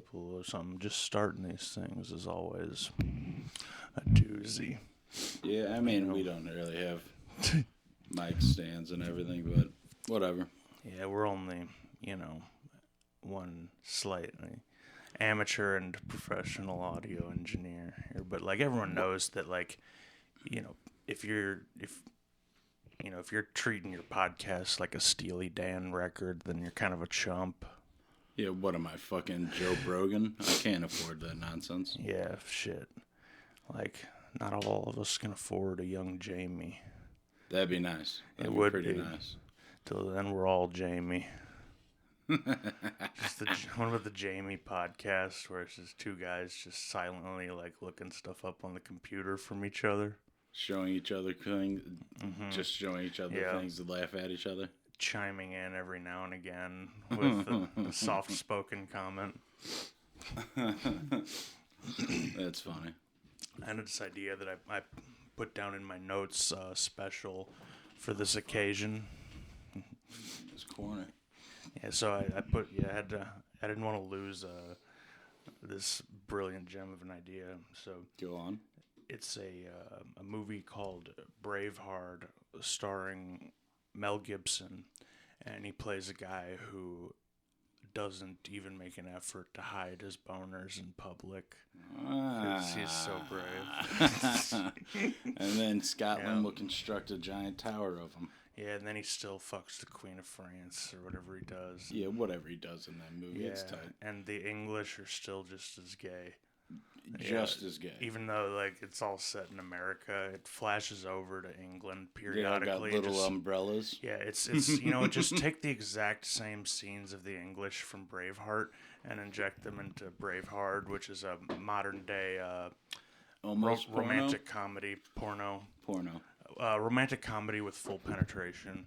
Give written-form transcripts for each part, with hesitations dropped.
couple or something. Just starting these things is always a doozy. Yeah, I mean, we don't really have mic stands and everything, but whatever. Yeah, we're only, one slightly amateur and professional audio engineer here, but like everyone knows that if you're treating your podcast like a Steely Dan record, then you're kind of a chump. Yeah, what am I, fucking Joe Brogan? I can't afford that nonsense. Yeah, shit. Like, not all of us can afford a young Jamie. That'd be nice. That'd be would pretty be. nice. Till then, we're all Jamie. What about the Jamie podcast, where it's just two guys just silently looking stuff up on the computer from each other, showing each other things, just showing each other things to laugh at each other, chiming in every now and again with a soft-spoken comment. That's funny. I had this idea that I put down in my notes special for this occasion. This corner. Yeah, so I didn't want to lose this brilliant gem of an idea. So go on. It's a movie called Braveheart, starring Mel Gibson, and he plays a guy who doesn't even make an effort to hide his boners in public because he's so brave. And then Scotland will construct a giant tower of him. Yeah, and then he still fucks the Queen of France or whatever he does. Yeah, whatever he does in that movie, it's tight. And the English are still just as gay. Just as gay. Even though, it's all set in America, it flashes over to England periodically. They all got little umbrellas. Yeah, it's just take the exact same scenes of the English from Braveheart and inject them into Braveheart, which is a modern-day almost romantic comedy, porno. Romantic comedy with full penetration.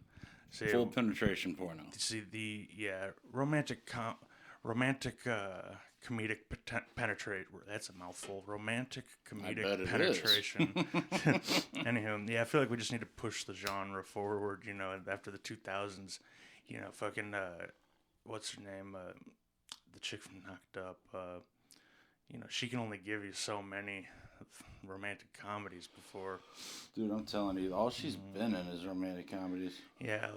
Full penetration porno. See, romantic comedic penetrate. That's a mouthful. Romantic comedic penetration. Anywho, I feel like we just need to push the genre forward. After the 2000s, fucking what's her name? The chick from Knocked Up. She can only give you so many romantic comedies before. Dude, I'm telling you, all she's been in is romantic comedies. Yeah,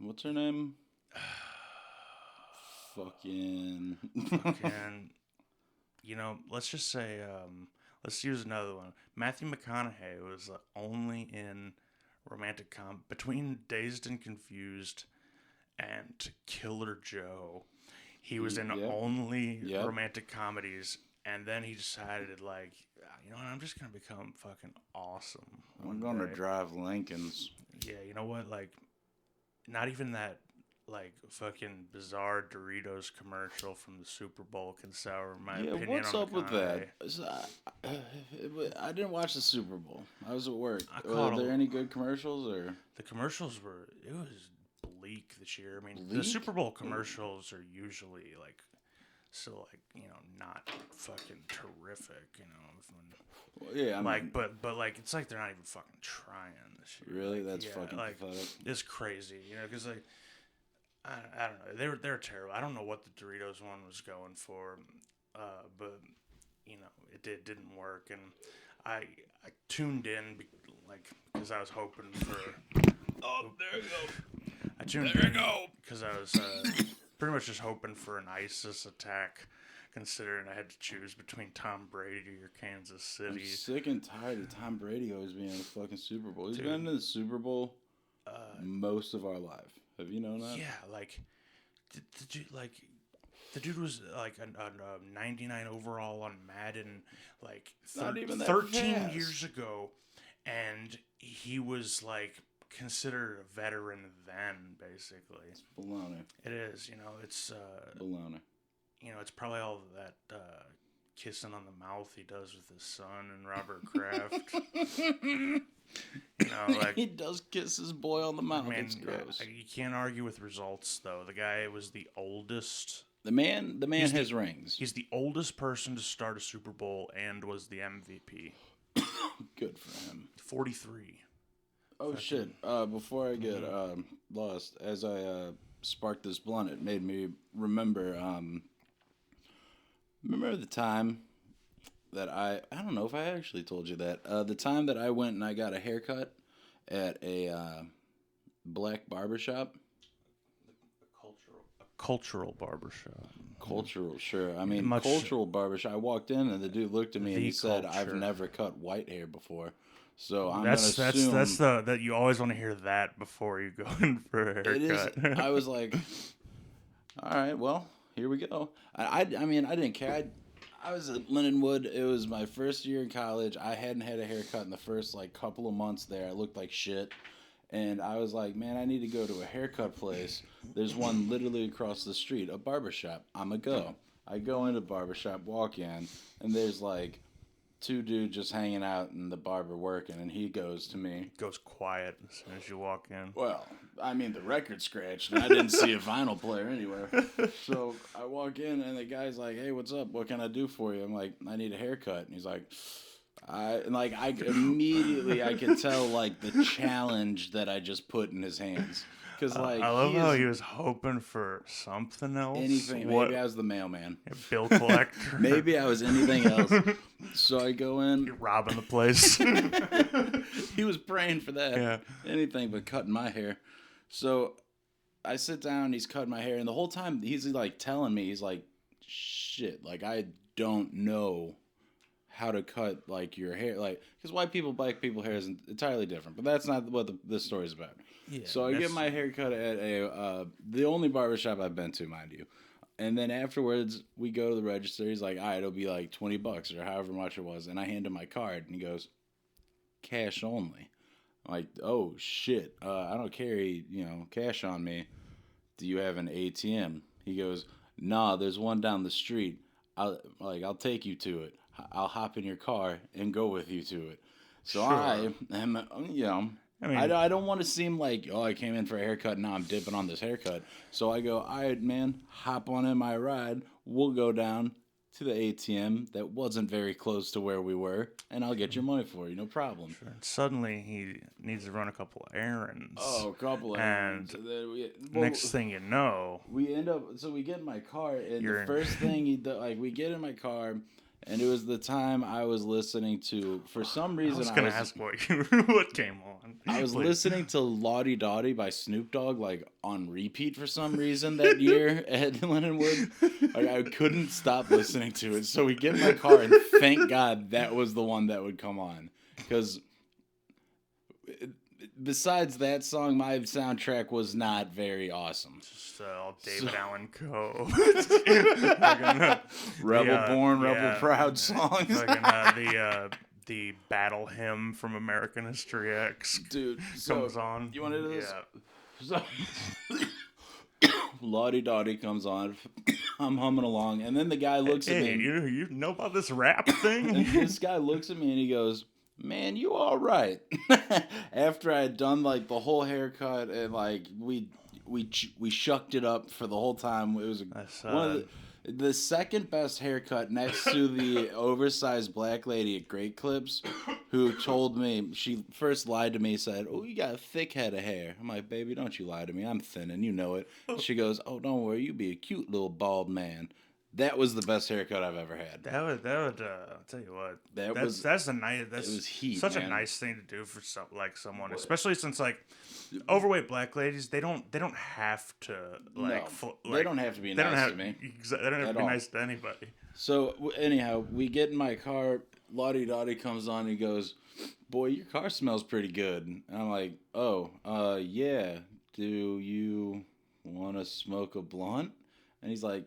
what's her name? Fucking. Let's just say, let's use another one. Matthew McConaughey was only in romantic between Dazed and Confused and Killer Joe. He was in only romantic comedies, and then he decided, I'm just going to become fucking awesome. I'm going to drive Lincolns. Yeah, you know what? Not even that, fucking bizarre Doritos commercial from the Super Bowl can sour my opinion on what's up with that? I didn't watch the Super Bowl. I was at work. Were there any good commercials? Or the commercials it was bleak this year. I mean, the Super Bowl commercials are usually, still, not fucking terrific, But it's like they're not even fucking trying this year. Really? That's fucking pathetic. It's crazy, because, I don't know. They're terrible. I don't know what the Doritos one was going for, but it didn't work, and I tuned in because I was hoping for. Oh, there you go. I tuned in because I was pretty much just hoping for an ISIS attack, considering I had to choose between Tom Brady or Kansas City. I'm sick and tired of Tom Brady always being in the fucking Super Bowl. He's been in the Super Bowl most of our life. Have you known that? Yeah, the dude was a 99 overall on Madden, not even 13 years ago, and he was considered a veteran then, basically. It's baloney. It is, it's baloney. It's probably all that kissing on the mouth he does with his son and Robert Kraft. He does kiss his boy on the mouth. It's gross. You can't argue with results, though. The guy was the oldest. The man has rings. He's the oldest person to start a Super Bowl and was the MVP. Good for him. 43. Oh, shit. Before I get lost, as I sparked this blunt, it made me remember Remember the time that I don't know if I actually told you that. The time that I went and I got a haircut at a black barbershop. Cultural barbershop. Cultural, sure. I mean, cultural barbershop. I walked in and the dude looked at me and he said, "I've never cut white hair before." So I'm gonna assume that's that you always want to hear that before you go in for a haircut. It is. I was like, all right, well, here we go. I mean, I didn't care. I was at Lindenwood. It was my first year in college. I hadn't had a haircut in the first like couple of months there. I looked like shit. And I was like, man, I need to go to a haircut place. There's one literally across the street, a barbershop. I'm a go. I go into the barbershop, walk in, and there's like two dudes just hanging out and the barber working, and he goes to me. Goes quiet as soon as you walk in. Well, I mean, the record scratched, and I didn't see a vinyl player anywhere. So I walk in, and the guy's like, hey, what's up? What can I do for you? I'm like, I need a haircut. And he's like... I immediately I could tell like the challenge that I just put in his hands, because like I love how he was hoping for something else. Anything. Maybe I was the mailman, bill collector. Maybe I was anything else. So I go in. You're robbing the place. He was praying for that. Yeah. Anything but cutting my hair. So I sit down. He's cutting my hair, and the whole time he's like telling me, he's like, "Shit, like I don't know how to cut like your hair, like because white people, black people hair is entirely different, but that's not what this story's about." Yeah, so I get my hair cut at the only barbershop I've been to, mind you, and then afterwards we go to the register. He's like, all right, it'll be like $20 or however much it was, and I hand him my card and he goes, cash only. I'm like, oh shit, I don't carry cash on me. Do you have an ATM? He goes, nah, there's one down the street. I'll take you to it. I'll hop in your car and go with you to it. So sure. I am, I don't want to seem like, I came in for a haircut and now I'm dipping on this haircut. So I go, all right, man, hop on in my ride. We'll go down to the ATM that wasn't very close to where we were, and I'll get your money for you, no problem. Sure. And suddenly he needs to run a couple of errands. Oh, a couple of errands. And next thing you know, we get in my car, and the first thing we get in my car. And it was the time I was listening to, for some reason... I was going to ask what came on. I was listening to Lottie Dottie by Snoop Dogg, like, on repeat for some reason that year at Lindenwood. Like, I couldn't stop listening to it. So we get in my car, and thank God that was the one that would come on. Because... besides that song, my soundtrack was not very awesome. Just all David Allan Coe. Rebel Born, Rebel Proud songs. The battle hymn from American History X. Dude, comes on. You want to do this? Yeah. So, Lottie Dottie comes on. I'm humming along, and then the guy looks at me. You know about this rap thing? And this guy looks at me and he goes, man, you all right. After I had done like the whole haircut and like we shucked it up for the whole time. It was one of the second best haircut next to the oversized black lady at Great Clips, who told me, she first lied to me, said, oh, you got a thick head of hair. I'm like, baby, don't you lie to me. I'm thin and you know it. She goes, oh, don't worry, you be a cute little bald man. That was the best haircut I've ever had. That would I'll tell you what. That's a nice. That's it was heat, such a nice thing to do for someone, especially since like overweight black ladies, they don't have to they don't have to be nice to me. They don't have to be nice to anybody. So anyhow, we get in my car. Lottie Dottie comes on and he goes, "Boy, your car smells pretty good." And I'm like, "Oh, yeah. Do you want to smoke a blunt?" And he's like,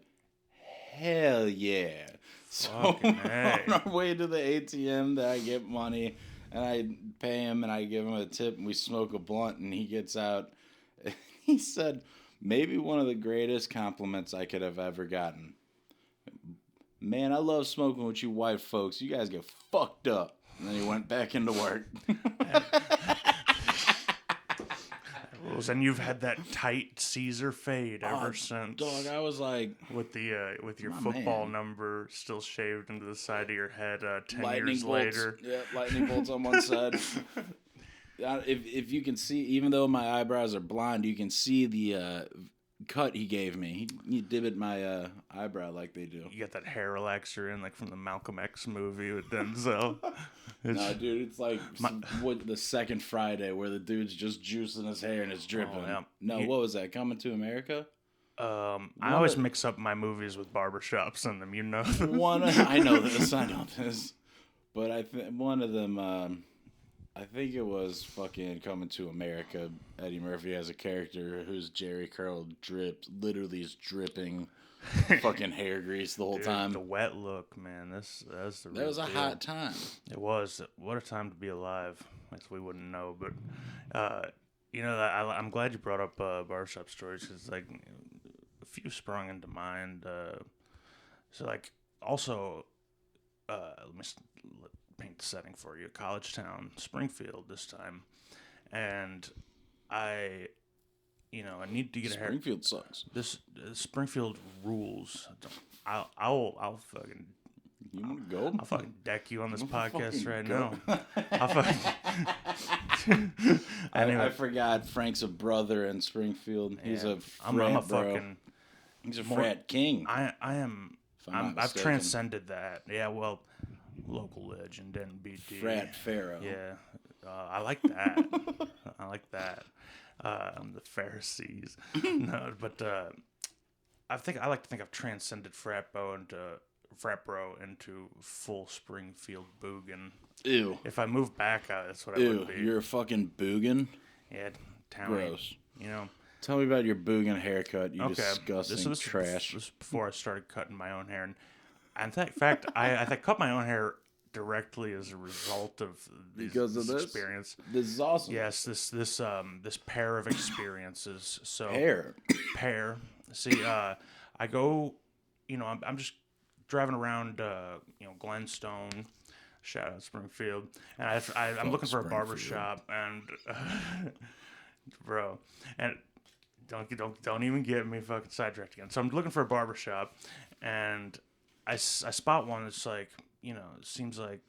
hell yeah. So on our way to the ATM, that I get money and I pay him and I give him a tip and we smoke a blunt and he gets out. He said, maybe one of the greatest compliments I could have ever gotten. Man, I love smoking with you white folks. You guys get fucked up. And then he went back into work. And you've had that tight Caesar fade ever since. Dog, I was like, with your football number still shaved into the side of your head 10 lightning years bolts. later. Yeah, lightning bolts on one side. If you can see, even though my eyebrows are blonde, you can see cut he gave me. He divvied my eyebrow like they do. You got that hair relaxer in, like from the Malcolm X movie with Denzel. No, dude, it's like the second Friday where the dude's just juicing his hair and it's dripping. Oh, yeah. No, what was that? Coming to America? I always mix up my movies with barbershops in them, you know. I know this. But one of them, I think it was fucking Coming to America. Eddie Murphy has a character whose Jerry curl literally is dripping fucking hair grease the whole time. The wet look, man. That was a hot time. It was. What a time to be alive. I guess we wouldn't know, but I'm glad you brought up barbershop stories because like a few sprung into mind. So like also, let me paint the setting for you. College town, Springfield this time, and I need to get a hair. Springfield sucks. This Springfield rules. I'll fucking. You want to go? I'll fucking deck you on this podcast right go. now. I'll fucking. I forgot Frank's a brother in Springfield. He's a frat bro. He's a frat king. I am. I've transcended that. Yeah, well, local legend NBD. Frat pharaoh. Yeah, I like that. I like that. The Pharisees. No, but I like to think I've transcended frat bro into full Springfield boogan. Ew. If I move back, that's what I would be. You're a fucking boogan? Yeah, town. Gross. You know. Tell me about your boogan haircut, you disgusting trash. This was before I started cutting my own hair. And in fact, I cut my own hair directly as a result of this experience. This is awesome. Yes, this pair of experiences. So pair. See, I go, I'm just driving around, Glenstone. Shout out Springfield, and I'm looking for a barbershop, and bro, and don't even get me fucking sidetracked again. So I'm looking for a barbershop, and I spot one that's like, it seems like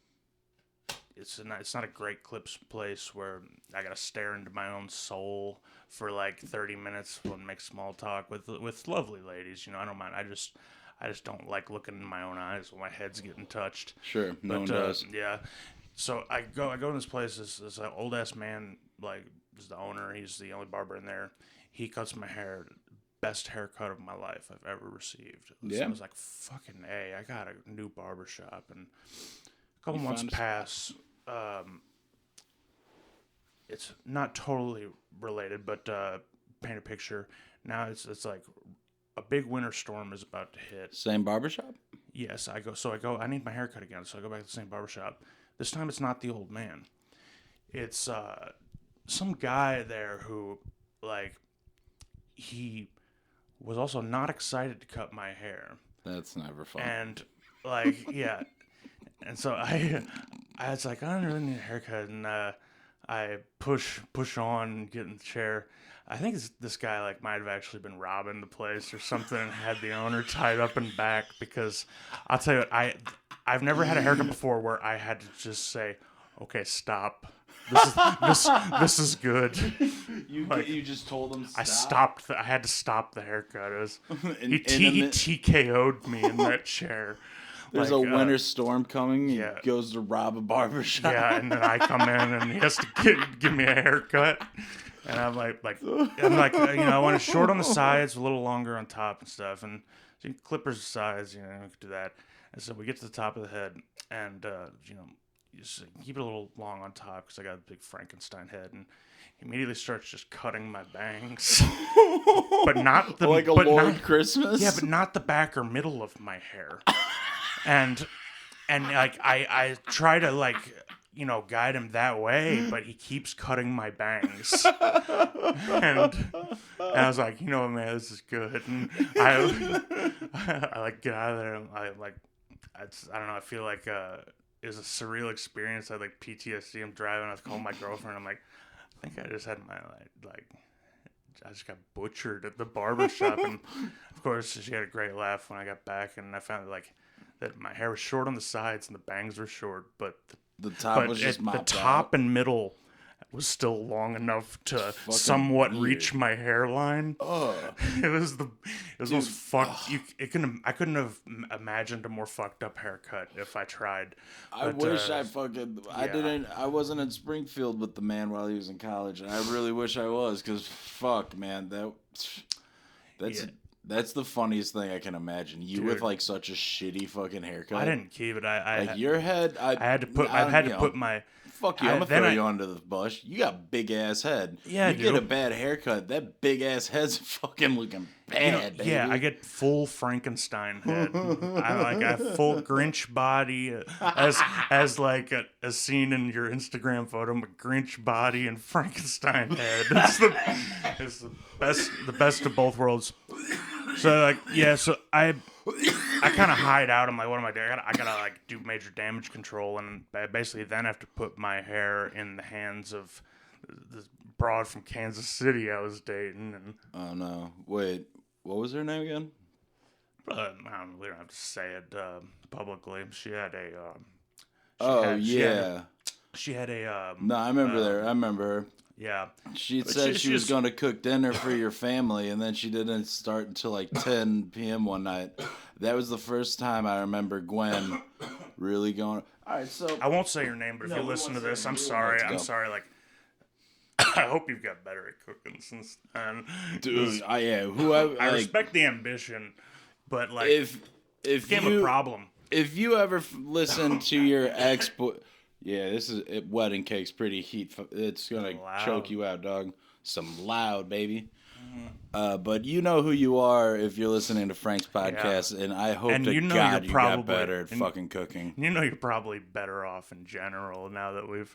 it's not a great clips place where I gotta stare into my own soul for like 30 minutes and make small talk with lovely ladies. I don't mind. I just don't like looking in my own eyes when my head's getting touched. Sure, no one does. Yeah. So I go to this place. This old ass man, like, is the owner. He's the only barber in there. He cuts my hair. Best haircut of my life I've ever received. Yeah. So I was like, fucking A, I got a new barbershop. And a couple months pass. It's not totally related, but paint a picture. Now it's like a big winter storm is about to hit. Same barbershop? Yes, I go, I need my haircut again. So I go back to the same barbershop. This time it's not the old man. It's some guy there who, like, he was also not excited to cut my hair. That's never fun. And, like, yeah. And so I was like, I don't really need a haircut. And I push on, get in the chair. I think this guy, like, might have actually been robbing the place or something and had the owner tied up in back, because I'll tell you what, I've never had a haircut before where I had to just say, okay, stop. This is good. You just told him stop? I had to stop the haircut. He TKO'd me in that chair. There's a winter storm coming. He goes to rob a barbershop. Yeah, and then I come in and he has to give me a haircut. And I'm like, I want it short on the sides, a little longer on top and stuff. And so clippers the sides, we could do that. And so we get to the top of the head, and you just keep it a little long on top because I got a big Frankenstein head, and he immediately starts just cutting my bangs, but not the like a Lord Christmas. Yeah, but not the back or middle of my hair. And like I try to, like, guide him that way, but he keeps cutting my bangs. and I was like, man, this is good. And I like get out of there. And I don't know. I feel like it was a surreal experience. I had like PTSD. I'm driving. I was calling my girlfriend. I'm like, I think I just had my I just got butchered at the barbershop. And of course, she had a great laugh when I got back, and I found that my hair was short on the sides and the bangs were short, but the top was just mopped the top out. And middle was still long enough to Fucking somewhat weird. reach my hairline. Oh, It was most fucked. I couldn't have imagined a more fucked up haircut if I tried. I But, wish I wasn't in Springfield with the man while he was in college, and I really wish I was, because fuck, man, that's Yeah. that's the funniest thing I can imagine. You Dude. with like such a shitty fucking haircut. I didn't keep it. Like your head. I had to put my. Fuck you! I'm gonna then throw you under the bus. You got big ass head. Yeah, you get a dude. bad haircut. That big ass head's fucking looking bad, baby. Yeah, I get full Frankenstein head. I have full Grinch body, as like a scene in your Instagram photo. A Grinch body and Frankenstein head. It's the best of both worlds. So like, yeah, so I kind of hide out. I'm like, what am I doing? I gotta like do major damage control, and I basically then have to put my hair in the hands of this broad from Kansas City I was dating. And oh no! Wait, what was her name again? we don't have to say it publicly. She had a. She had a. No, I remember her. I remember her. Yeah. She But said she was just- going to cook dinner for your family, and then she didn't start until like 10 p.m. one night. That was the first time I remember Gwen really going. All right, so I won't say your name, but if you listen to this, I'm sorry. Let's go. I'm sorry. Like, I hope you've got better at cooking since then. dude, I respect the ambition, but like, if it became you a problem. if you ever listen to your ex, this is wedding cake's pretty heat. It's gonna Loud. choke you out, dog. Some loud, baby. But you know who you are if you're listening to Frank's podcast, and I hope And to you know God you're you probably- got better at and- fucking cooking. You know, you're probably better off in general now that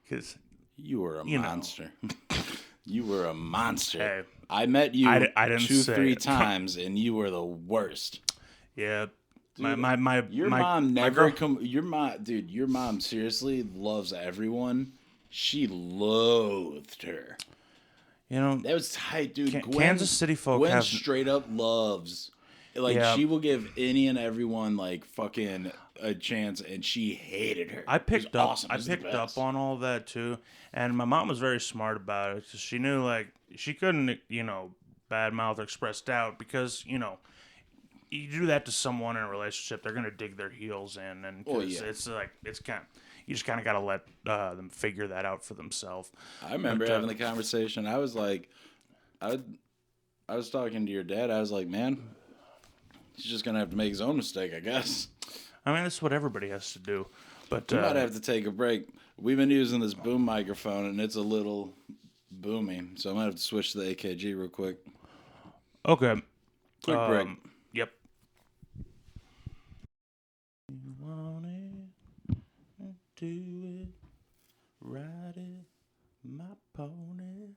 because You were a you know. monster. You were a monster. Hey, I met you I didn't say 2-3 it. times, and you were the worst. yeah, Dude, my Your my, mom my never girl- your mom seriously loves everyone. She loathed her. You know, That was tight, dude. Kansas City folk Gwen have straight up loves. Like, Yeah. she will give any and everyone, like, fucking a chance, and she hated her. I picked up. Awesome. It I was the picked up best. on all that too, and my mom was very smart about it. 'Cause she knew like she couldn't, badmouth or express doubt because you do that to someone in a relationship, they're gonna dig their heels in, and 'cause yeah. it's like you just kind of gotta let them figure that out for themselves. I remember But, having the conversation. I was like, I was talking to your dad. I was like, man, he's just going to have to make his own mistake, I guess. I mean, that's what everybody has to do. But We might have to take a break. We've been using this boom microphone, and it's a little boomy, so I might have to switch to the AKG real quick. okay, Quick break. Yep. You want it, do it, ride it, my pony.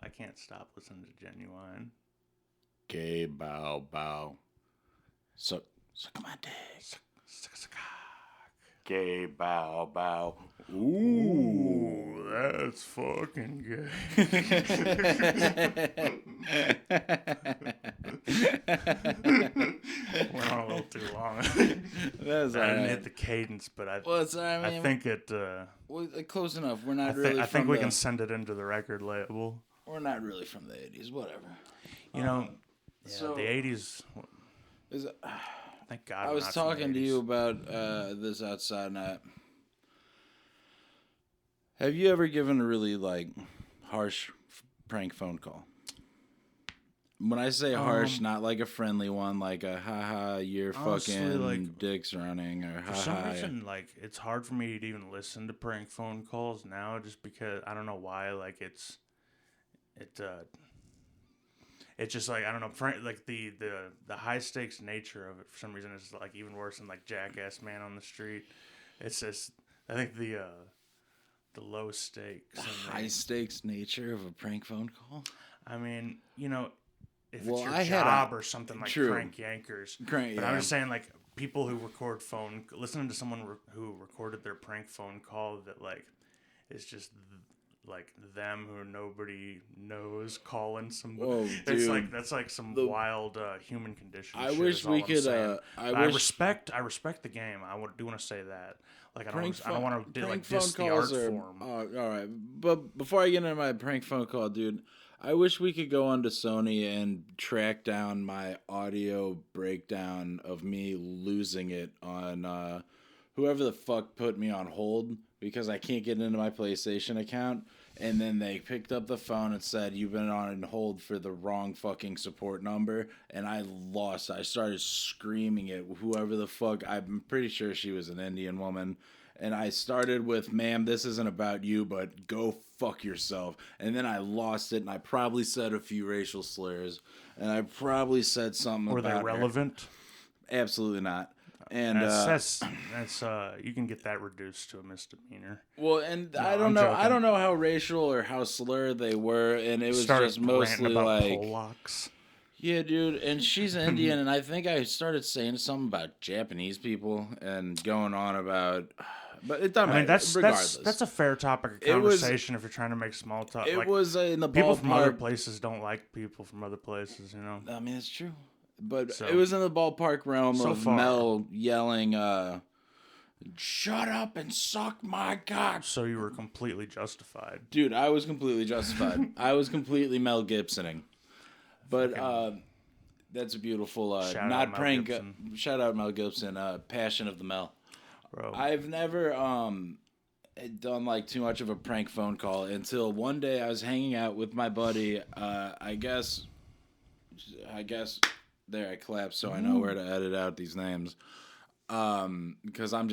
I can't stop listening to Genuine. Okay, bow, bow. Suck my dick. Okay, bow, bow. Ooh, that's fucking gay. Went on a little too long. That's I all didn't right. hit the cadence, but Well, it's all right, I man. think it. Well, close enough. We're not I really. think from we the, can send it into the record label. We're not really from the '80s. Whatever. You know, so- the '80s. Is it, Thank God. I I'm was not from the talking to 80s. you about this outside night. Have you ever given a really harsh prank phone call? When I say harsh, not like a friendly one, like a haha, you're Honestly, fucking dicks running, or For some haha. reason, it's hard for me to even listen to prank phone calls now, just because I don't know why. It's just I don't know. The high stakes nature of it for some reason is even worse than Jackass Man on the Street. It's just I think the low stakes. The and high stakes nature of a prank phone call. I mean, if Well, it's your I had job or something like True. Crank Yankers. Crank, But I'm yeah. just saying, people who record listening to someone who recorded their prank phone call that, it's just like them who nobody knows calling somebody. Whoa, It's dude. like that's like some wild human condition. I shit wish is all we I'm could. saying. I respect the game. do want to say that. Like I don't want to like phone diss the art calls are, form. all right. But before I get into my prank phone call, dude, I wish we could go onto Sony and track down my audio breakdown of me losing it on whoever the fuck put me on hold because I can't get into my PlayStation account. And then they picked up the phone and said, "You've been on hold for the wrong fucking support number." And I lost. I started screaming at whoever the fuck. I'm pretty sure she was an Indian woman. And I started with, "Ma'am, this isn't about you, but go fuck yourself." And then I lost it, and I probably said a few racial slurs. And I probably said something Were about they relevant? her. Absolutely not. And that's you can get that reduced to a misdemeanor. well, and No, I don't I'm know. joking. I don't know how racial or how slurred they were, and it was Started just mostly ranting about like, Polacks. yeah, dude. And she's Indian, and I think I started saying something about Japanese people and going on about. But it doesn't matter. Regardless, that's a fair topic of It was- conversation if you're trying to make small talk. it Like, was in the people from other ballpark. places don't like people from other places, you know. I mean, it's true, but So- it was in the ballpark realm So of far. Mel yelling, "Shut up and suck my cock." So you were completely justified. Dude, I was completely justified. I was completely Mel Gibsoning. But that's a beautiful Shout out not Mel prank. Gibson. Shout out Mel Gibson. Passion of the Mel. Bro. I've never done like too much of a prank phone call until one day I was hanging out with my buddy. I guess there I clapped so I know where to edit out these names. Because I'm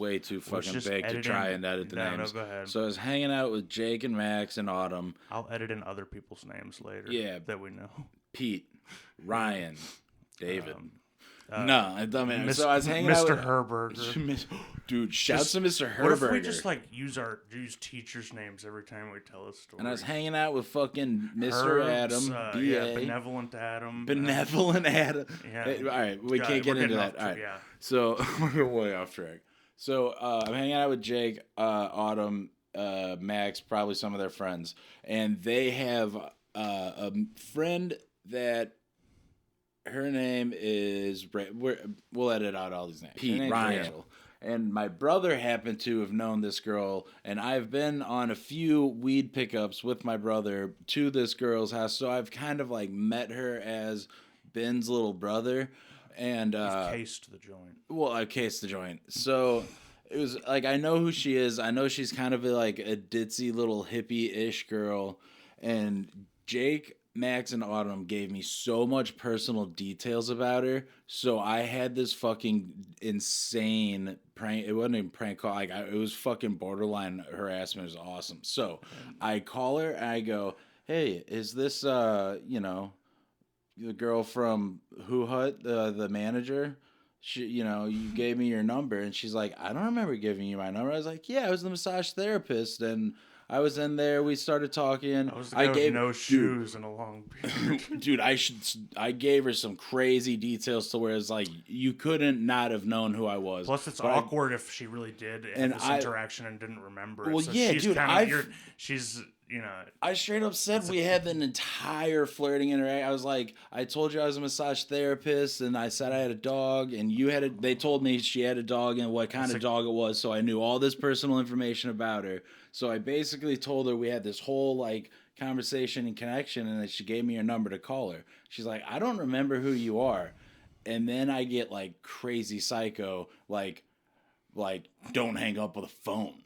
way too fucking just big to editing- try and edit the No, names. go ahead. So I was hanging out with Jake and Max and Autumn, I'll edit in other people's names later. Yeah. That we know. Pete, Ryan, David. Um, No, it doesn't matter. Mis- So I was hanging out Mr. with Herberger. Dude, shout to Mr. Herberger. What if we just like use teachers' names every time we tell a story? And I was hanging out with fucking Mr. Herbs, Adam, BA. yeah, benevolent Adam. Benevolent Adam. Yeah. Hey, all right, we Got can't it. get We're into getting that. off All right. yeah. So we're way off track. So I'm hanging out with Jake, Autumn, Max, probably some of their friends, and they have a friend that her name is. We'll edit out all these names. Pete, Ryan. Rachel. And my brother happened to have known this girl, and I've been on a few weed pickups with my brother to this girl's house, so I've kind of like met her as Ben's little brother. And You've cased the joint. well, I cased the joint. So it was like I know who she is. I know she's kind of like a ditzy little hippie-ish girl. And Jake, Max, and Autumn gave me so much personal details about her. So I had this fucking insane prank. It wasn't a prank call. Like it was fucking borderline harassment. It was awesome. So I call her and I go, "Hey, is this the girl from Who Hut, the manager? You gave me your number." And she's like, "I don't remember giving you my number." I was like, "Yeah, I was the massage therapist, and I was in there. We started talking. I was the guy with no shoes and a long beard. Dude, I gave her some crazy details to where it's like you couldn't not have known who I was. Plus, it's But awkward if she really did have and this interaction and didn't remember. Well, So yeah, she's dude, she's I straight up said we had an entire flirting interaction. I was like, I told you I was a massage therapist, and I said I had a dog, and they told me she had a dog and what kind of dog it was, so I knew all this personal information about her. So I basically told her we had this whole like conversation and connection, and that she gave me her number to call her. She's like, "I don't remember who you are," and then I get like crazy psycho, like don't hang up with a phone.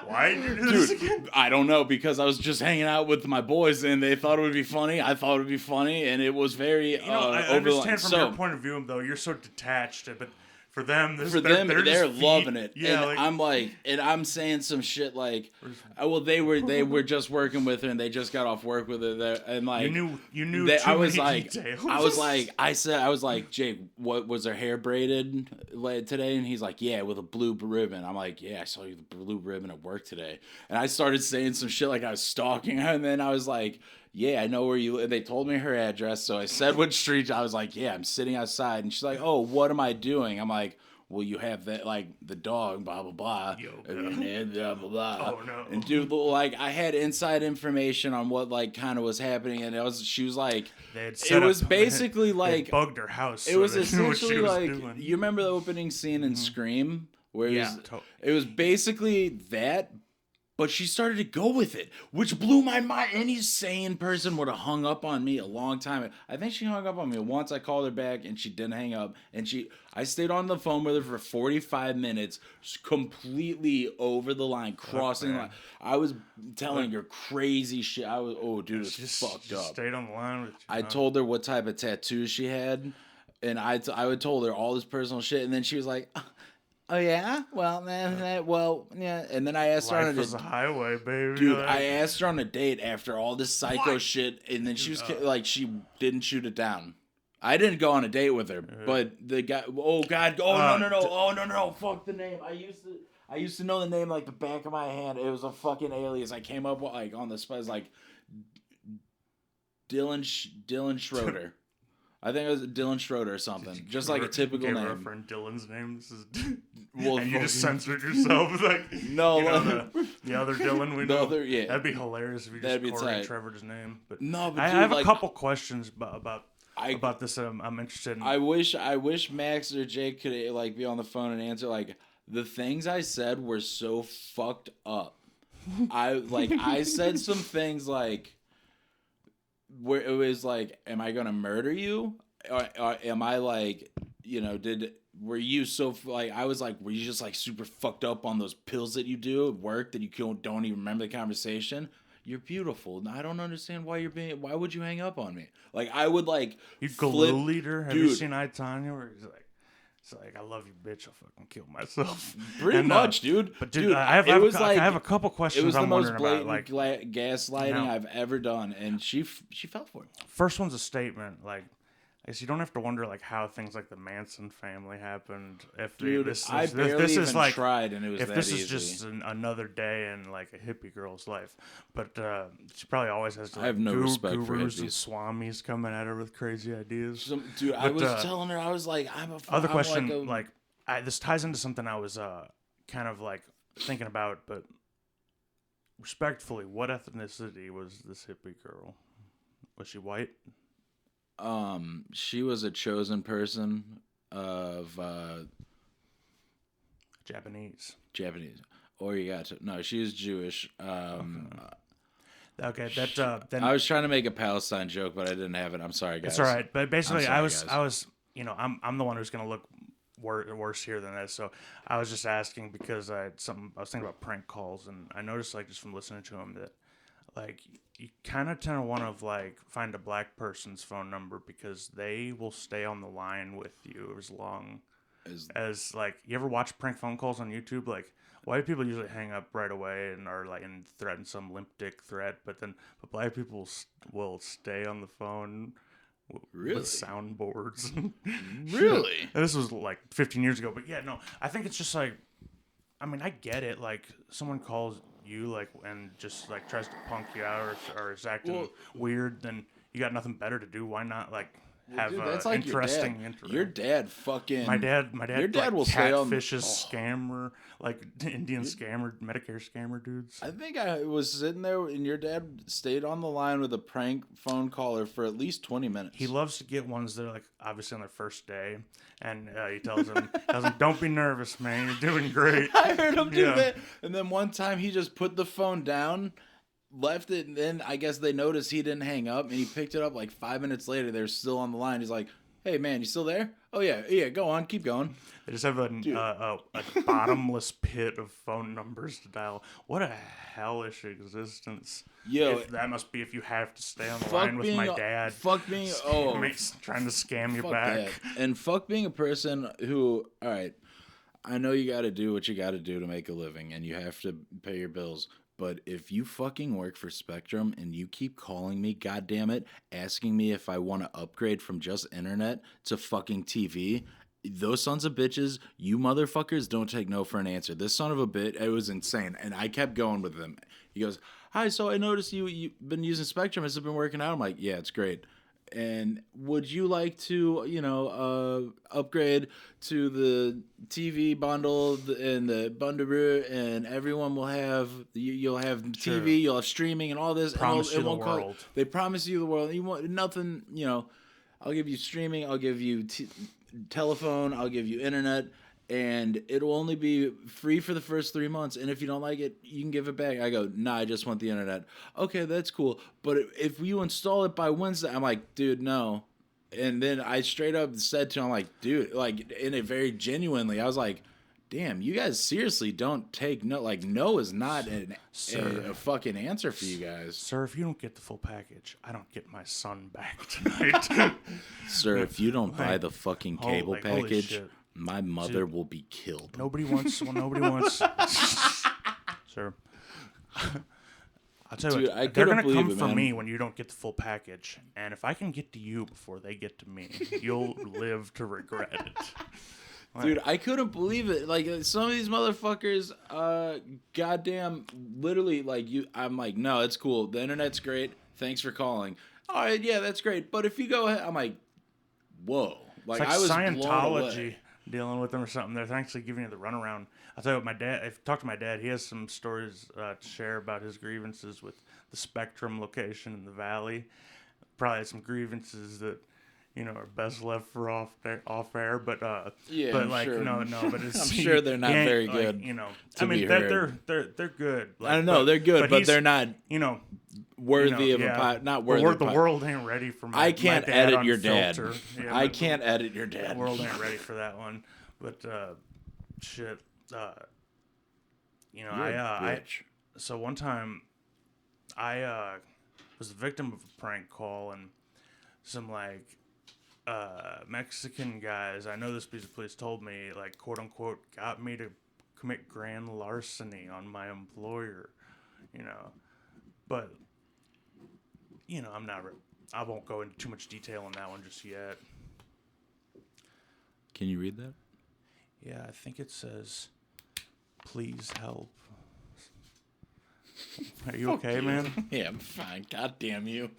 Why did you do this again? I don't know, because I was just hanging out with my boys and they thought it would be funny. I thought it would be funny, and it was very I understand from your point of view, though. You're so detached, but for them, they're loving it. Yeah, and I'm saying some shit like, well, they were just working with her and they just got off work with her there, and like you knew I was many like details. I was like, "Jake, what was her hair braided today?" And he's like, "Yeah, with a blue ribbon." I'm like, "Yeah, I saw you with the blue ribbon at work today." And I started saying some shit like I was stalking her, and then I was like, "Yeah, I know where you live." They told me her address, so I said which street. I was like, "Yeah, I'm sitting outside." And she's like, "Oh, what am I doing?" I'm like, well, you have that, like, the dog, blah, blah, blah. Yo, And blah, blah, blah. Oh, no. And, dude, like, I had inside information on what, like, kind of was happening. And she was like, it was basically like, bugged her house. It was essentially like, you remember the opening scene in Scream? Where it was basically that, but she started to go with it, which blew my mind. Any sane person would have hung up on me a long time. I think she hung up on me once. I called her back, and she didn't hang up. And I stayed on the phone with her for 45 minutes, completely over the line, crossing the line. I was telling her crazy shit. Dude, it was fucked up. Stayed on the line with you. I told her what type of tattoos she had, and I told her all this personal shit, and then she was like, oh yeah, well, yeah. And then I asked her on a highway, baby. Dude, I asked her on a date after all this psycho shit, and then she was like, she didn't shoot it down. I didn't go on a date with her, but the guy. Oh God! No! Fuck the name. I used to know the name like the back of my hand. It was a fucking alias. I came up with, like, on the spot. It was like Dylan Schroeder. I think it was Dylan Schroeder or something. Just like a typical name. Her friend Dylan's name. This is and you just censored yourself. Like, no, the other Dylan we know. Yeah. That'd be hilarious if you just Corey Trevor's name. But no, but I have a couple questions about this. I'm interested in. I wish Max or Jake could, like, be on the phone and answer. Like, the things I said were so fucked up. I said some things like, where it was like, am I gonna murder you, or am I, like, were you so, like, I was like, were you just, like, super fucked up on those pills that you do at work that you don't even remember the conversation? You're beautiful. I don't understand why why would you hang up on me? Like, I would, like, you glue leader. Have you seen I, Tonya, where he's like, it's like, I love you, bitch. I'll fucking kill myself. Pretty much, dude. But dude, I have a couple questions. It was the most blatant gaslighting I've ever done, and she fell for it. First one's a statement, like, I guess you don't have to wonder, like, how things like the Manson family happened. If I barely even tried, and it was that easy. If this is just another day in, like, a hippie girl's life, but she probably always has to. I have no respect for gurus and swamis coming at her with crazy ideas. Dude, I was telling her, I was like, other question, this ties into something I was kind of, like, thinking about, but respectfully, what ethnicity was this hippie girl? Was she white? She was a chosen person of Japanese. Or you got to no, she was Jewish. Okay, then I was trying to make a Palestine joke, but I didn't have it. I'm sorry, guys. It's all right, but basically, I was, I'm the one who's gonna look worse here than this. So I was just asking because I was thinking about prank calls, and I noticed, like, just from listening to them, that, like, you kind of tend to want to, like, find a black person's phone number because they will stay on the line with you as long as, like, you ever watch prank phone calls on YouTube? Like, white people usually hang up right away and are, like, and threaten some limp dick threat, but black people will stay on the phone with soundboards. Really? And this was, like, 15 years ago, but yeah, no, I think it's just, like, I mean, I get it. Like, someone calls you, like, and just, like, tries to punk you out or is acting weird, then you got nothing better to do. Why not, like, have like interesting your dad fucking my dad your dad, like, will stay on scammer, like, Indian scammer, Medicare scammer dudes. I think I was sitting there and your dad stayed on the line with a prank phone caller for at least 20 minutes. He loves to get ones that are, like, obviously on their first day, and he tells them, don't be nervous, man, you're doing great. I heard him do that. And then one time he just put the phone down, left it, and then I guess they noticed he didn't hang up, and he picked it up like 5 minutes later. They're still on the line. He's like, hey, man, you still there? Oh, yeah, go on, keep going. They just have a bottomless pit of phone numbers to dial. What a hellish existence. Yo, that must be if you have to stay on the line with my dad. Fuck being, trying to scam you back. That. And fuck being a person who, all right, I know you got to do what you got to do to make a living, and you have to pay your bills. But if you fucking work for Spectrum and you keep calling me, goddammit, asking me if I want to upgrade from just internet to fucking TV, those sons of bitches, you motherfuckers don't take no for an answer. This son of a bitch, it was insane. And I kept going with him. He goes, hi, so I noticed you've been using Spectrum. Has it been working out? I'm like, yeah, it's great. And would you like to, upgrade to the TV bundle and the bundle, and everyone will have, you'll have TV, you'll have streaming and all this. Promise you the world. They promise you the world. You want nothing, I'll give you streaming, I'll give you telephone, I'll give you internet, and it'll only be free for the first 3 months. And if you don't like it, you can give it back. I go, nah, I just want the internet. Okay, that's cool. But if you install it by Wednesday, I'm like, dude, no. And then I straight up said to him, I'm like, dude, like, in a very genuinely, I was like, damn, you guys seriously don't take no. Like, no is not a fucking answer for you guys. Sir, if you don't get the full package, I don't get my son back tonight. Sir, if you don't buy the fucking cable package, my mother will be killed. Nobody wants. Sir. I'll tell you what, they're going to come for me when you don't get the full package. And if I can get to you before they get to me, you'll live to regret it. Dude, I couldn't believe it. Like, some of these motherfuckers, goddamn, literally, like, I'm like, no, it's cool. The internet's great. Thanks for calling. All right, yeah, that's great. But if you go ahead, I'm like, whoa. Like I was Scientology dealing with them or something. They're actually giving you the runaround. I'll tell you what, I've talked to my dad. He has some stories to share about his grievances with the Spectrum location in the Valley. Probably some grievances that, are best left for off air. But yeah, but I'm like sure. No, but it's, I'm sure they're not very good. They're good. Like, I know they're good, but they're not. Worthy of not worthy. The world ain't ready for my. I can't my dad edit your dad. Yeah, I can't edit your dad. The world ain't ready for that one. But shit. So one time, I was the victim of a prank call, and some Mexican guys. I know this piece of police told me, like, quote unquote, got me to commit grand larceny on my employer. But. I won't go into too much detail on that one just yet. Can you read that? Yeah, I think it says, please help. Are you okay, man? Yeah, I'm fine. God damn you.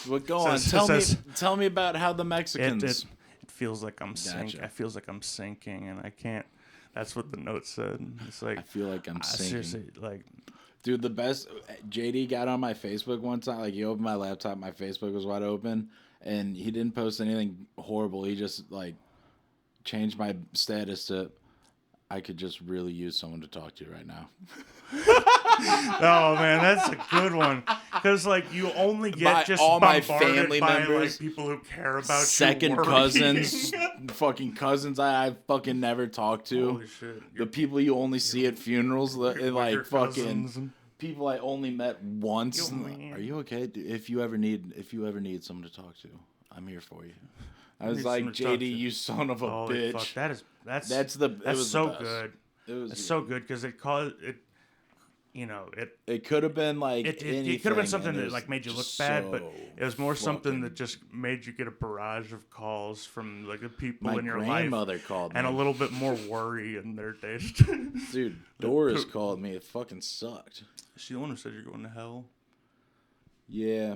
But go on. Tell me about how the Mexicans... It feels like I'm sinking. It feels like I'm sinking, and I can't... That's what the note said. It's like... I feel like I'm sinking. Seriously, like... Dude, the best, JD got on my Facebook one time. Like, he opened my laptop, my Facebook was wide open, and he didn't post anything horrible. He just, like, changed my status to, I could just really use someone to talk to right now. Oh, man, that's a good one. Because, like, you only get just all my bombarded family by, members, like, people who care about second cousins, fucking cousins I fucking never talked to. Holy shit. The people you only see at funerals, and, like, fucking cousins. People I only met once. Are you okay? If you ever need someone to talk to, I'm here for you. I was like, JD, you son of a bitch. Fuck. That's so good. It's so good because it caused it. It could have been like it could have been something that like made you look bad, but it was more something that just made you get a barrage of calls from like the people in your life. My grandmother called me, and a little bit more worry in their days. Dude, Doris called me. It fucking sucked. Is she the one who said you're going to hell? Yeah.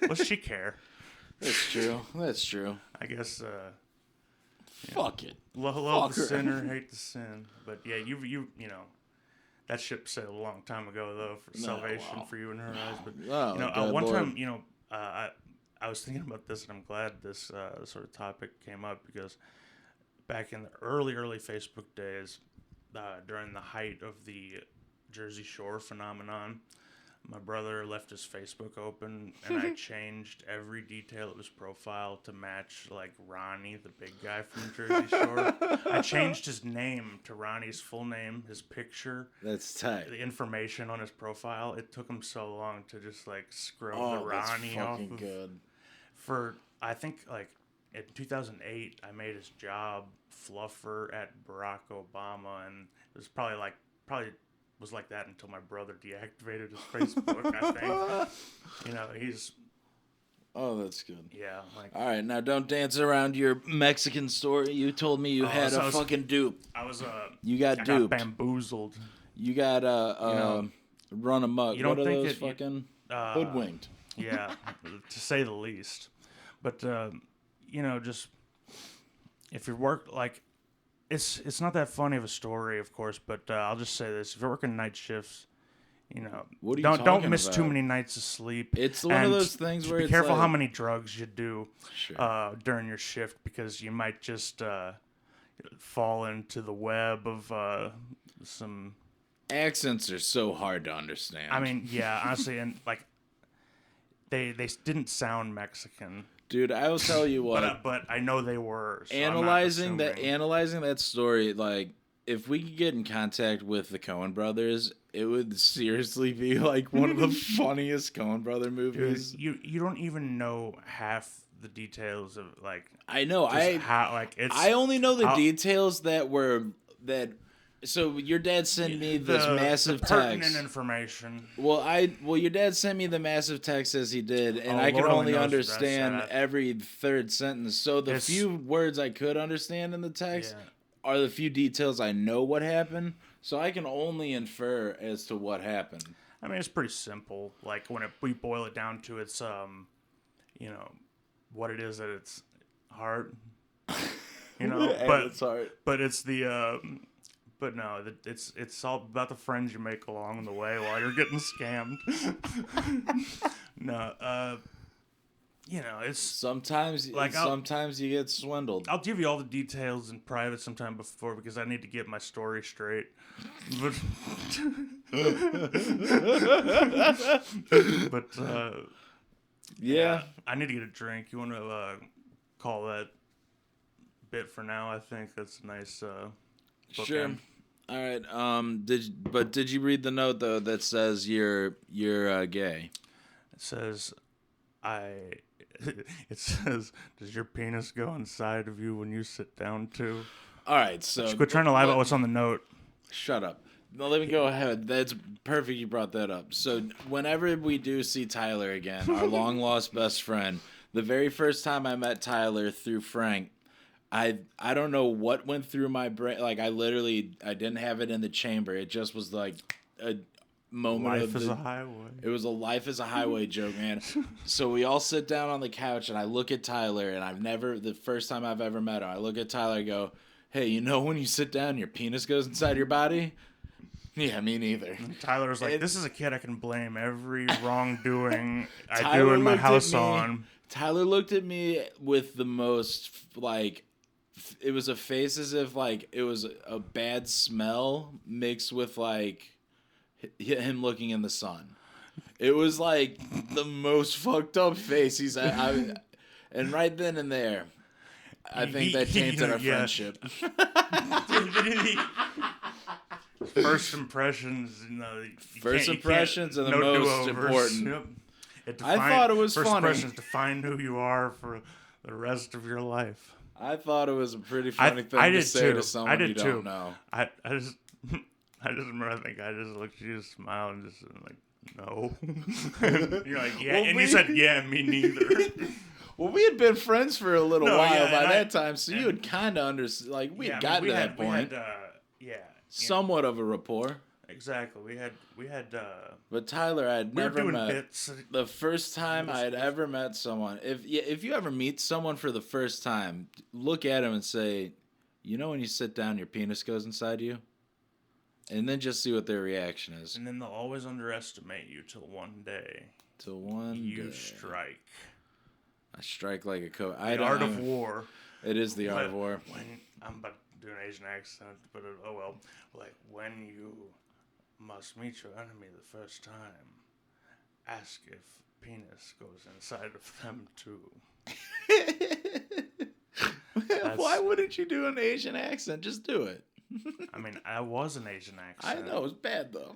Does she care? That's true. I guess. Fuck it. Love the sinner, hate the sin. But yeah, you know. That ship sailed a long time ago, though, for salvation for you in her eyes. But one time, I was thinking about this, and I'm glad this sort of topic came up because back in the early Facebook days, during the height of the Jersey Shore phenomenon, my brother left his Facebook open, and I changed every detail of his profile to match, like, Ronnie, the big guy from Jersey Shore. I changed his name to Ronnie's full name, his picture. That's tight. The information on his profile. It took him so long to just, like, scrub the Ronnie off of... good. I think, like, in 2008, I made his job fluffer at Barack Obama, and it was probably was like that until my brother deactivated his Facebook, I think. He's... Oh, that's good. Yeah. All right, now don't dance around your Mexican story. You told me you had a fucking dupe. You got duped. Got bamboozled. You got run amok. You don't what think are those fucking hoodwinked? Yeah, to say the least. But just if you're it's not that funny of a story, of course. But I'll just say this: if you're working night shifts, What are you don't miss talking too about? many nights of sleep. It's one of And those things just where be it's careful how like- many drugs you do Sure. during your shift, because you might just fall into the web of some. Accents are so hard to understand. I mean, yeah, honestly, and they didn't sound Mexican, dude, I will tell you what. but I know they were. So Analyzing that story, like, if we could get in contact with the Coen brothers, it would seriously be like one of the funniest Coen brother movies. Dude, you don't even know half the details of I know. I only know the details that were that. So your dad sent me this massive the pertinent text. information. Well, your dad sent me the massive text as he did, and I Lord can only only knows understand that's every third sentence. So the few words I could understand in the text are the few details I know what happened. So I can only infer as to what happened. I mean, it's pretty simple. Like when we boil it down to its, what it is at its heart. It's hard. But it's the. But no, it's all about the friends you make along the way while you're getting scammed. No, it's sometimes you get swindled. I'll give you all the details in private sometime before, because I need to get my story straight. But yeah, I need to get a drink. You want to call that bit for now? I think that's a nice. Sure. All right. Did you read the note though that says you're gay? It says, It says, does your penis go inside of you when you sit down too? All right. So quit trying to lie about what's on the note. Shut up. No, let me go ahead. That's perfect. You brought that up. So whenever we do see Tyler again, our long lost best friend, the very first time I met Tyler through Frank. I don't know what went through my brain. Like I didn't have it in the chamber. It just was like a moment life is a highway. It was a life is a highway joke, man. So we all sit down on the couch and I look at Tyler, and the first time I've ever met him, I look at Tyler and go, "Hey, when you sit down, your penis goes inside your body?" Yeah, me neither. And Tyler was like, "This is a kid I can blame every wrongdoing I do in my house on." Tyler looked at me with the most it was a face as if it was a bad smell mixed with him looking in the sun. It was the most fucked up face he's had. And right then and there, I think that tainted our friendship. First impressions, First impressions are the most important. Yep. I thought it was first funny. First impressions define who you are for the rest of your life. I thought it was a pretty funny thing to say to someone you don't know. I just remember, I think I just looked at you, smiled, and just no. And you're like, yeah, well, and you said, yeah, me neither. Well, we had been friends for a little while by that time, so you had kind of understood. We had gotten to that point. We had, somewhat of a rapport. Exactly. We had. But Tyler, I had never met. Bits. The first time I had ever met someone. If you ever meet someone for the first time, look at him and say, when you sit down, your penis goes inside you, and then just see what their reaction is. And then they'll always underestimate you till one day. You strike. I strike like a coat. The art of war. It is the art of war. When I'm about to do an Asian accent, but oh well. When you must meet your enemy the first time, ask if penis goes inside of them too. Why wouldn't you do an Asian accent? Just do it. I mean, I was an Asian accent. I know, it was bad though.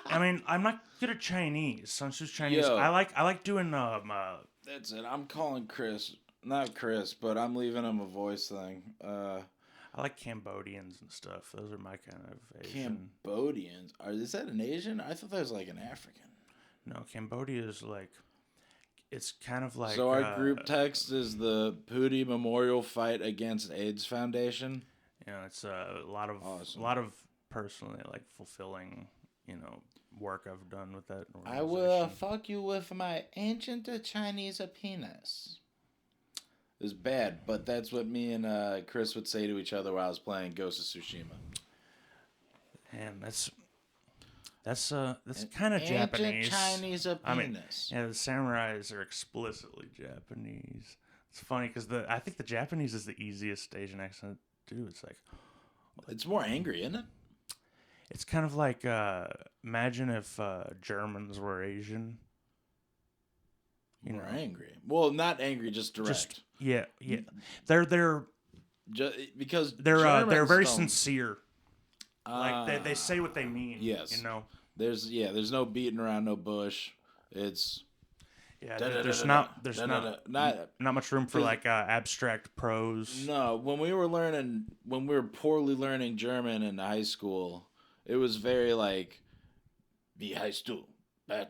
I mean, I'm not good at Chinese. So I'm just Chinese. Yo. I like doing That's it. I'm calling Chris. Not Chris, but I'm leaving him a voice thing. I like Cambodians and stuff. Those are my kind of Asian. Cambodians? Is that an Asian? I thought that was an African. No, Cambodia is it's kind of like. So our group text is the Pootie Memorial Fight Against AIDS Foundation. It's a lot of awesome. A lot of personally fulfilling work I've done with that organization. I will fuck you with my ancient Chinese penis. It was bad, but that's what me and Chris would say to each other while I was playing Ghost of Tsushima. And that's kind of Japanese. Chinese a penis. Yeah, the samurais are explicitly Japanese. It's funny because I think the Japanese is the easiest Asian accent to do. It's like it's more angry, isn't it? It's kind of like imagine if Germans were Asian. More angry. Well, not angry, just direct. Yeah. They're because they're very sincere. Like they say what they mean. Yes. You know. There's no beating around no bush. It's there's not much room for like abstract prose. No, when we were poorly learning German in high school, it was very like wie heißt du? Well,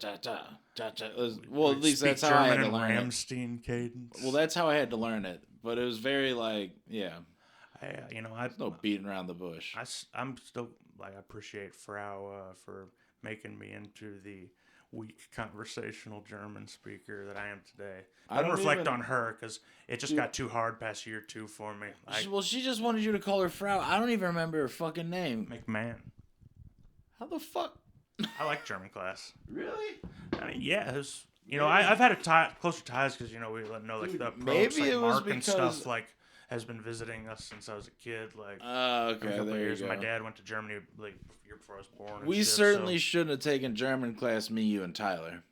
at least that's how I had to learn it. Rammstein cadence. Well, that's how I had to learn it, but it was very like There's no beating around the bush. I'm still I appreciate Frau for making me into the weak conversational German speaker that I am today. I don't reflect on her because it just got too hard past year 2 for me. She just wanted you to call her Frau. I don't even remember her fucking name. McMahon. How the fuck? I like German class. Really? I mean, yeah, it was, I've had closer ties because we know like the pros, like Mark and stuff has been visiting us since I was a kid. Like, okay, a couple there years. you go. My dad went to Germany like the year before I was born. We certainly shouldn't have taken German class. Me, you, and Tyler.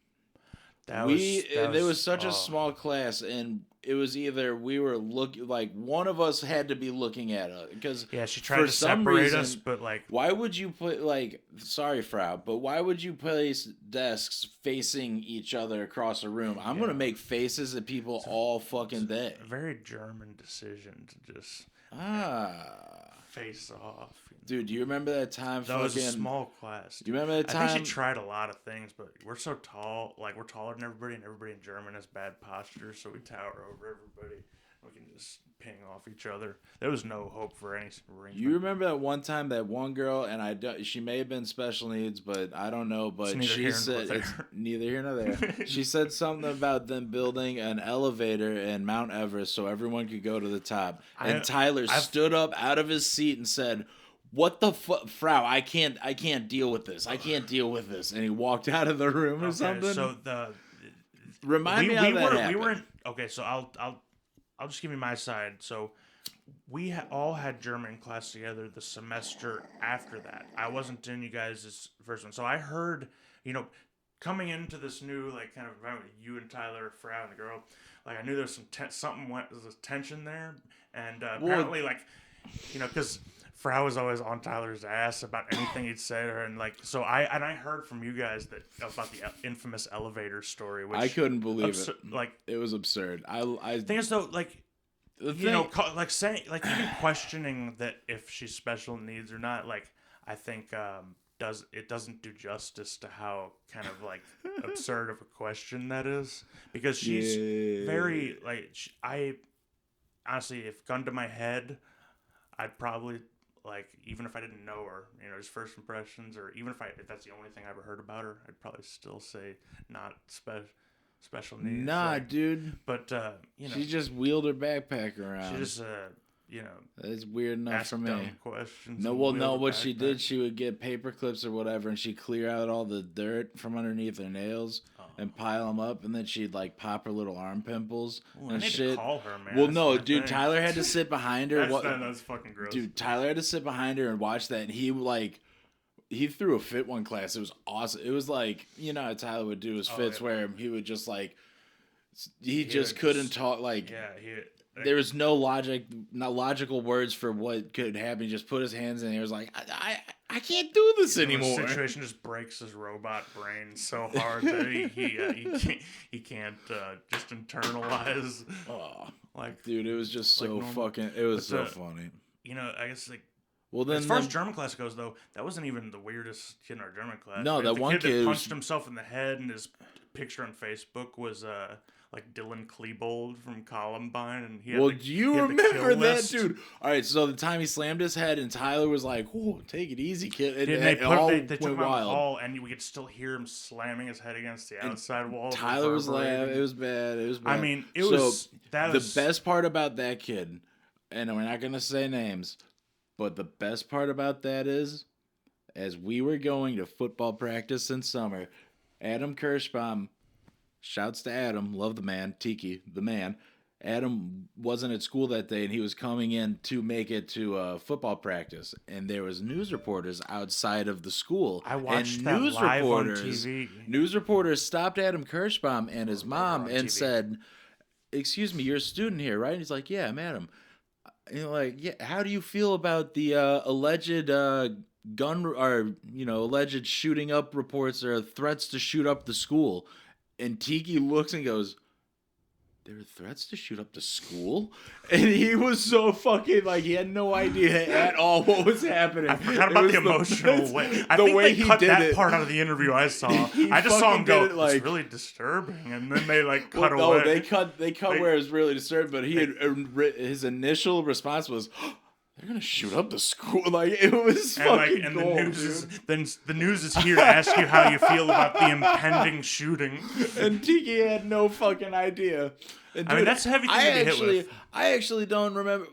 There was such a small class, and it was either we were one of us had to be looking at it because she tried to separate us, but why would you put sorry, Frau, but why would you place desks facing each other across a room? I'm gonna make faces at people all fucking day. A very German decision to just face off. Dude, do you remember that time? That was a small class. Do you remember that time? I think she tried a lot of things, but we're so tall. Like, we're taller than everybody, and everybody in German has bad posture, so we tower over everybody. We can just ping off each other. There was no hope for any arrangement. You remember that one time that one girl, and she may have been special needs, but I don't know, but she said, it's neither here nor there. She said something about them building an elevator in Mount Everest so everyone could go to the top. And Tyler stood up out of his seat and said, "What the fuck, Frau? I can't deal with this. I can't deal with this." And he walked out of the room or something. So remind me how that happened. So I'll just give you my side. So we all had German class together the semester after that. I wasn't in you guys' first one, so I heard coming into this new kind of environment, you and Tyler, Frau, and the girl. Like I knew there was some tension there, and apparently because Frau was always on Tyler's ass about anything he'd say to her, and so I heard from you guys about the infamous elevator story, which I couldn't believe it. It was absurd. I think it's though saying even questioning that if she's special needs or not. I think doesn't do justice to how kind of absurd of a question that is, because she's very I honestly, if gun to my head, I'd probably. Even if I didn't know her, just first impressions, or even if that's the only thing I ever heard about her, I'd probably still say not special needs. Nah, dude. But, she just wheeled her backpack around. She just, That's weird enough for me. Dumb questions. No, what she did, she would get paper clips or whatever, and she'd clear out all the dirt from underneath her nails. And pile them up, and then she'd pop her little arm pimples and shit. Call her, man. Well, no, dude, Tyler had to sit behind her. That's fucking gross. Dude, Tyler had to sit behind her and watch that, and he threw a fit one class. It was awesome. It was how Tyler would do his fits, where he would just he just couldn't talk. There was no logical words for what could happen. He just put his hands in and he was like, I can't do this anymore. The situation just breaks his robot brain so hard that he can't just internalize. Dude, it was just so fucking. It was so funny. I guess well, then as far as German class goes, though, that wasn't even the weirdest kid in our German class. No, that one kid that punched himself in the head and his picture on Facebook was like Dylan Klebold from Columbine, and he had Well, the, do you he had the remember kill that, list. dude? All right, so the time he slammed his head, and Tyler was like, "Whoa, take it easy, kid." And And it all they went took him out in the wild. hall, and we could still hear him slamming his head against the outside wall. Tyler was laughing. It was bad. It was bad. I mean, the best part about that kid, and we're not gonna say names, but the best part about that is, as we were going to football practice in summer, Adam Kirschbaum, shouts to Adam, love the man, Tiki, the man. Adam wasn't at school that day, and he was coming in to make it to football practice, and there was news reporters outside of the school. I watched and that news live reporters, on TV. News reporters stopped Adam Kirschbaum and his mom and TV. said, "Excuse me, you're a student here, right?" And he's like, "Yeah, I'm Adam." And like, yeah, how do you feel about the alleged alleged shooting up reports or threats to shoot up the school? And Tiki looks and goes, "There were threats to shoot up the school?" And he was so fucking like, he had no idea at all what was happening. I forgot about the emotional way. I think they cut that part out of the interview I saw. I just saw him go, "It's really disturbing," and then they like cut away. No, they cut where it was really disturbing. But his initial response was, "They're gonna shoot up the school." Like, it was fucking and gold, the news is here to ask you how you feel about the impending shooting. And Tiki had no fucking idea. And I mean, that's a heavy thing to be hit with. I actually don't remember.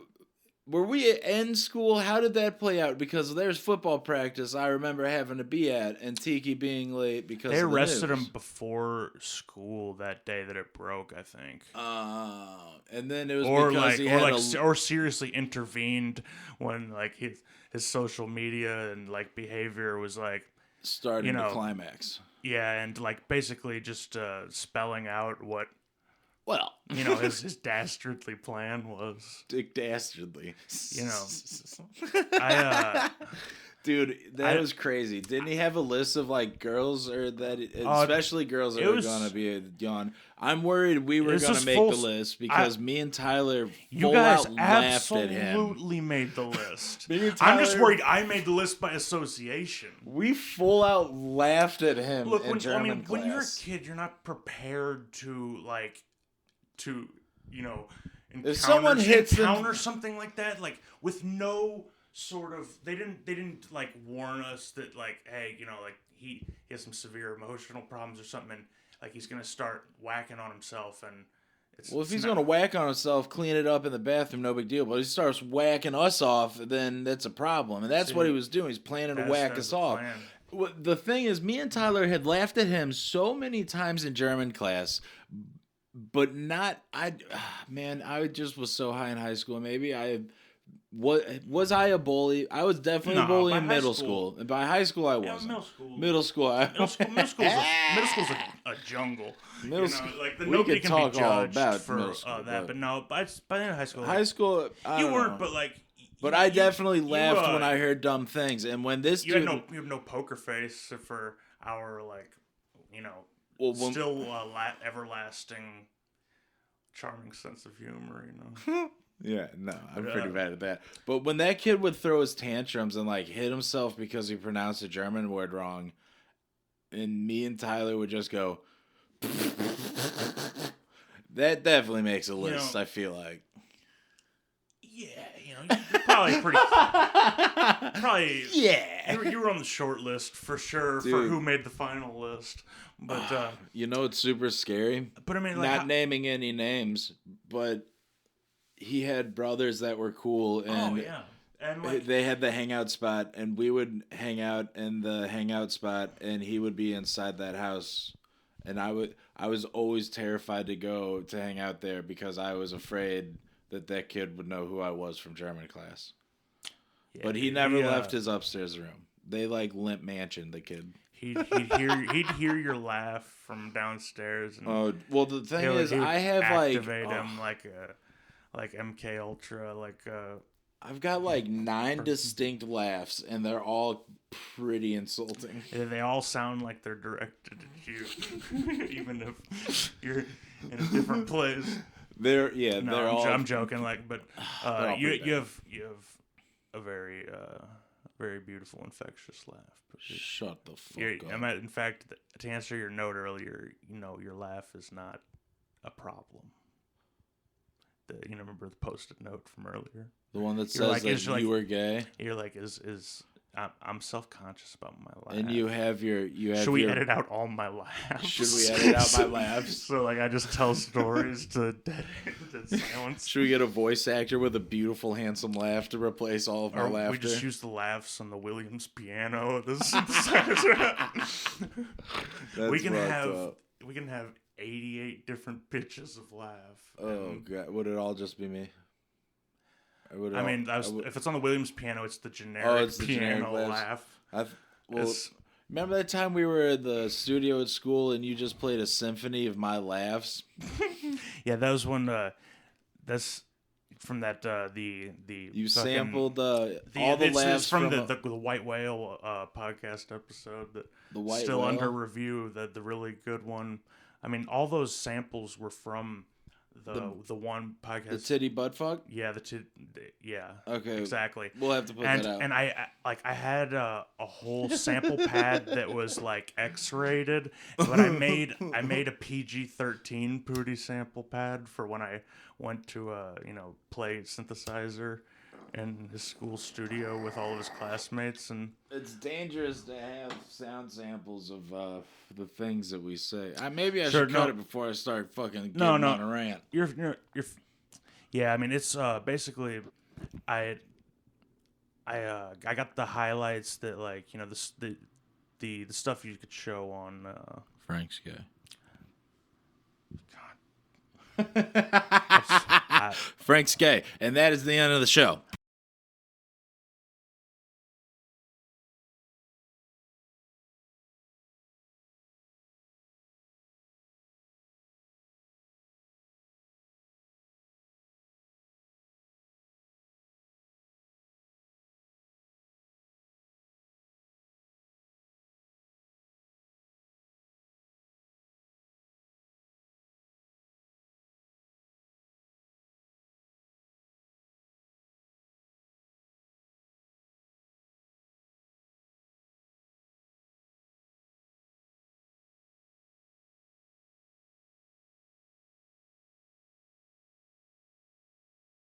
Were we in school? How did that play out? Because there's football practice I remember having to be at, and Tiki being late because they of the arrested news. him before school that day that it broke, I think. And then it was or seriously intervened when like his social media and like behavior was like starting to climax. Yeah, and like basically just spelling out what. Well, his dastardly plan was. Dastardly. Dude, that was crazy. Didn't he have a list of like girls especially girls that were gonna be on? I'm worried we were gonna make the list because me and Tyler you guys absolutely made the list. I'm just worried I made the list by association. We full out laughed at him. Look, in German class. When you're a kid, you're not prepared to encounter something like that, like with no sort of they didn't like warn us that like, hey, like he has some severe emotional problems or something, and like he's gonna start whacking on himself. And if he's gonna whack on himself, clean it up in the bathroom, no big deal. But if he starts whacking us off, then that's a problem, and that's what he was doing. He's planning to whack us off. The thing is, me and Tyler had laughed at him so many times in German class. But I just was so high in high school. Maybe was I a bully? I was definitely a bully in middle school. And by high school, I wasn't. Middle school is a jungle. Nobody can be judged for that. But no, by the end of high school, you weren't. But like, I definitely laughed when I heard dumb things. And when this you have no poker face for our still everlasting, charming sense of humor, Yeah, no, I'm pretty bad at that. But when that kid would throw his tantrums and like hit himself because he pronounced a German word wrong, and me and Tyler would just go, that definitely makes a list. I feel like. Yeah, you're probably pretty. Yeah. You were on the short list for sure. Dude. For who made the final list. But it's super scary. But I mean, not naming any names, but he had brothers that were cool, and and they had the hangout spot, and we would hang out in the hangout spot, and he would be inside that house, and I was always terrified to go to hang out there because I was afraid that kid would know who I was from German class. Yeah, but he never left his upstairs room. They like limp mansion the kid. He'd hear your laugh from downstairs. And the thing is, I have activate him like MK Ultra, I've got like 9 distinct laughs, and they're all pretty insulting. Yeah, they all sound like they're directed at you, even if you're in a different place. I'm joking. But you have a very very beautiful, infectious laugh. Shut the fuck up. In fact, to answer your note earlier, your laugh is not a problem. Remember the post-it note from earlier? The one that says that you were gay? You're like, I'm self-conscious about my laugh. And you have Should we edit out all my laughs? Should we edit out my laughs? So I just tell stories to dead silence. Should we get a voice actor with a beautiful, handsome laugh to replace all of my laughter? We just use the laughs on the Williams piano. The synthesizer. We can have 88 different pitches of laugh. Oh god, would it all just be me? If it's on the Williams piano, it's the generic piano laugh. Remember that time we were in the studio at school and you just played a symphony of my laughs? Yeah, that was when that's from that the you sampled all the laughs from the White Whale podcast episode that the White still Whale? Under review, the really good one. I mean, all those samples were from the one podcast. The titty butt fuck? Yeah, yeah. Okay. Exactly. We'll have to put that out. And I had a whole sample pad that was like X-rated, but I made a PG-13 Pootie sample pad for when I went to play synthesizer in his school studio with all of his classmates. And it's dangerous to have sound samples of the things that we say. Maybe I should cut it before I start fucking getting on a rant. Yeah, I mean, it's basically I got the highlights that the stuff you could show on Frank's gay. God. Frank's gay, and that is the end of the show.